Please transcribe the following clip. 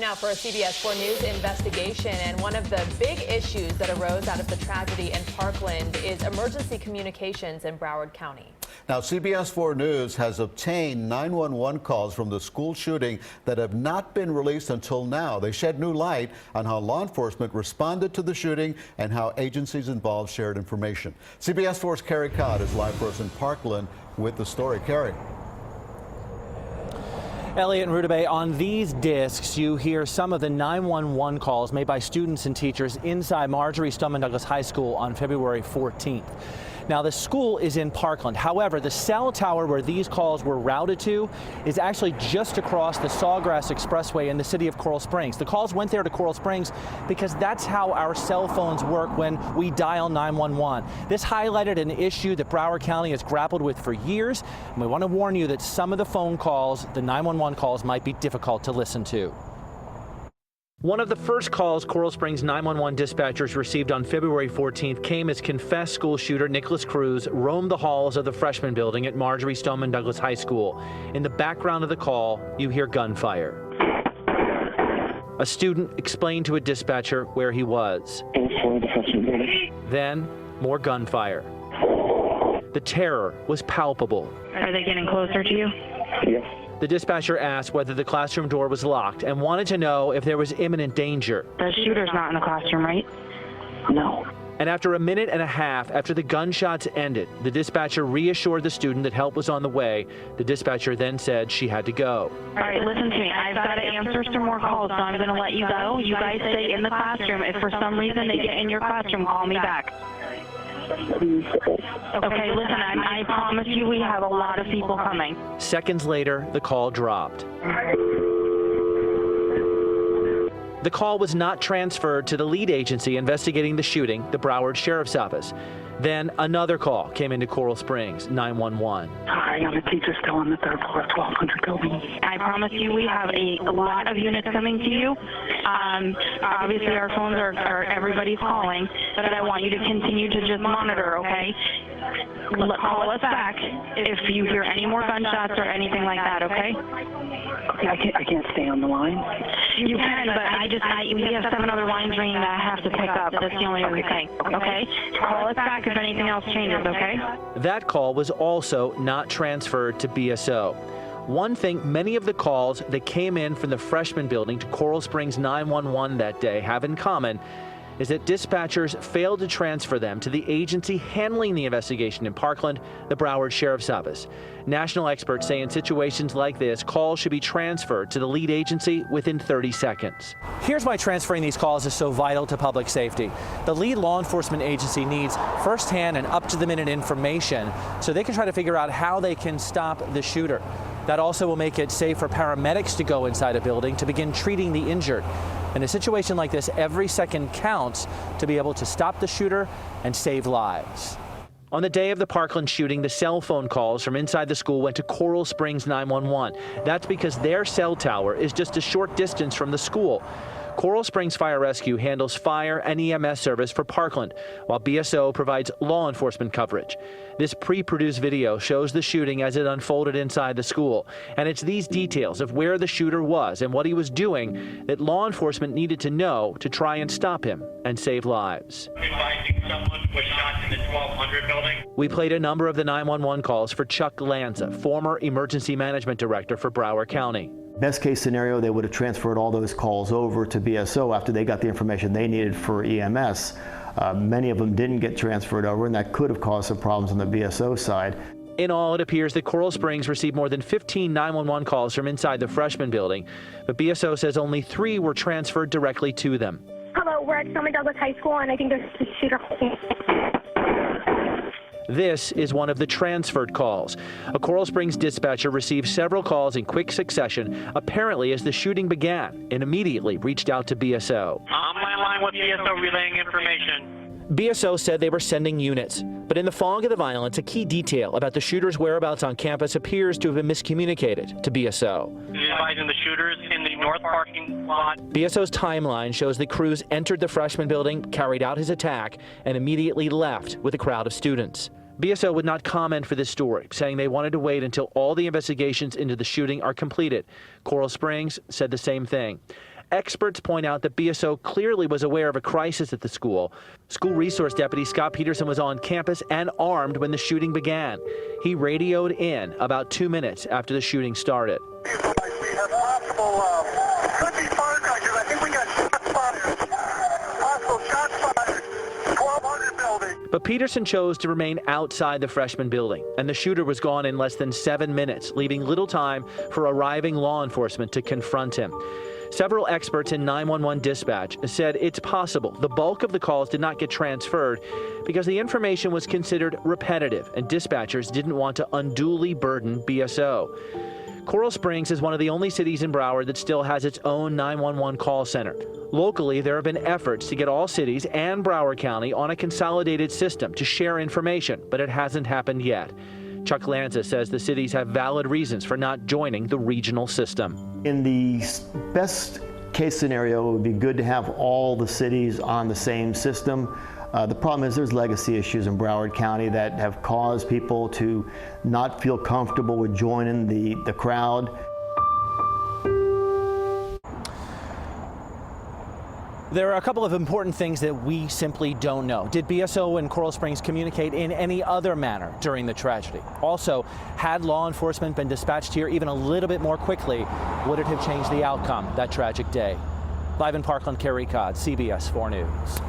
Now for a CBS 4 News investigation, and one of the big issues that arose out of the tragedy in Parkland is emergency communications in Broward County. Now, CBS 4 News has obtained 911 calls from the school shooting that have not been released until now. They shed new light on how law enforcement responded to the shooting and how agencies involved shared information. CBS 4's Carrie Codd is live for us in Parkland with the story. Carrie. Elliot and Rudabeh, on these discs, you hear some of the 911 calls made by students and teachers inside Marjory Stoneman Douglas High School on February 14th. Now, the school is in Parkland. However, the cell tower where these calls were routed to is actually just across the Sawgrass Expressway in the city of Coral Springs. The calls went there to Coral Springs because that's how our cell phones work when we dial 911. This highlighted an issue that Broward County has grappled with for years, and we want to warn you that some of the phone calls, the 911 calls, might be difficult to listen to. One of the first calls Coral Springs 911 dispatchers received on February 14th came as confessed school shooter Nicholas Cruz roamed the halls of the freshman building at Marjory Stoneman Douglas High School. In the background of the call, you hear gunfire. A student explained to a dispatcher where he was. Inside the freshman building. Then, more gunfire. The terror was palpable. Are they getting closer to you? Yes. The dispatcher asked whether the classroom door was locked and wanted to know if there was imminent danger. The shooter's not in the classroom, right? No. And after a minute and a half after the gunshots ended, the dispatcher reassured the student that help was on the way. The dispatcher then said she had to go. All right, listen to me. I've got to answer some more calls, so I'm going to let you go. You guys stay in the classroom. If for some reason they get in your classroom, call me back. Okay, listen, I promise you we have a lot of people coming. Seconds later, the call dropped. The call was not transferred to the lead agency investigating the shooting, the Broward Sheriff's Office. Then another call came into Coral Springs 911. Hi, I'm a teacher still in the third floor, 1200 building. I promise you we have a lot of units coming to you. Obviously our phones are everybody's calling, but I want you to continue to just monitor, okay? Call us back if you hear any more gunshots or anything like that, okay? Okay, I can't stay on the line. You can, but we have 7 other lines ringing that I have to pick up. That's the only thing, okay? Call us back if anything else changes, okay? That call was also not transferred to BSO. One thing many of the calls that came in from the freshman building to Coral Springs 911 that day have in common is that dispatchers failed to transfer them to the agency handling the investigation in Parkland, the Broward Sheriff's Office. National experts say in situations like this, calls should be transferred to the lead agency within 30 seconds. Here's why transferring these calls is so vital to public safety. The lead law enforcement agency needs firsthand and up-to-the-minute information so they can try to figure out how they can stop the shooter. That also will make it safe for paramedics to go inside a building to begin treating the injured. In a situation like this, every second counts to be able to stop the shooter and save lives. On the day of the Parkland shooting, the cell phone calls from inside the school went to Coral Springs 911. That's because their cell tower is just a short distance from the school. Coral Springs Fire Rescue handles fire and EMS service for Parkland, while BSO provides law enforcement coverage. This pre-produced video shows the shooting as it unfolded inside the school, and it's these details of where the shooter was and what he was doing that law enforcement needed to know to try and stop him and save lives. Someone was shot in the 1200 building. We played a number of the 911 calls for Chuck Lanza, former emergency management director for Broward County. Best case scenario, they would have transferred all those calls over to BSO after they got the information they needed for EMS. Many of them didn't get transferred over, and that could have caused some problems on the BSO side. In all, it appears that Coral Springs received more than 15 911 calls from inside the freshman building, but BSO says only 3 were transferred directly to them. Hello, we're at Stoneman Douglas High School, and I think there's a shooter. This is one of the transferred calls. A Coral Springs dispatcher received several calls in quick succession, apparently as the shooting began, and immediately reached out to BSO. On my line with BSO relaying information. BSO said they were sending units, but in the fog of the violence, a key detail about the shooter's whereabouts on campus appears to have been miscommunicated to BSO. Advising the shooters in the north parking lot. BSO's timeline shows that Cruz entered the freshman building, carried out his attack, and immediately left with a crowd of students. BSO would not comment for this story, saying they wanted to wait until all the investigations into the shooting are completed. Coral Springs said the same thing. experts point out that BSO clearly was aware of a crisis at the school. School resource deputy Scott Peterson was on campus and armed when the shooting began. He radioed in about 2 minutes after the shooting started. We have possible, could be firecrackers. I think we got shots fired. Possible shots fired. 1200 building. But Peterson chose to remain outside the freshman building, and the shooter was gone in less than 7 minutes, leaving little time for arriving law enforcement to confront him. Several experts in 911 dispatch said it's possible the bulk of the calls did not get transferred because the information was considered repetitive and dispatchers didn't want to unduly burden BSO. Coral Springs is one of the only cities in Broward that still has its own 911 call center. Locally, there have been efforts to get all cities and Broward County on a consolidated system to share information, but it hasn't happened yet. Chuck Lanza says the cities have valid reasons for not joining the regional system. In the best case scenario, it would be good to have all the cities on the same system. The problem is there's legacy issues in Broward County that have caused people to not feel comfortable with joining the crowd. There are a couple of important things that we simply don't know. Did BSO and Coral Springs communicate in any other manner during the tragedy? Also, had law enforcement been dispatched here even a little bit more quickly, would it have changed the outcome that tragic day? Live in Parkland, Kerry Codd, CBS 4 News.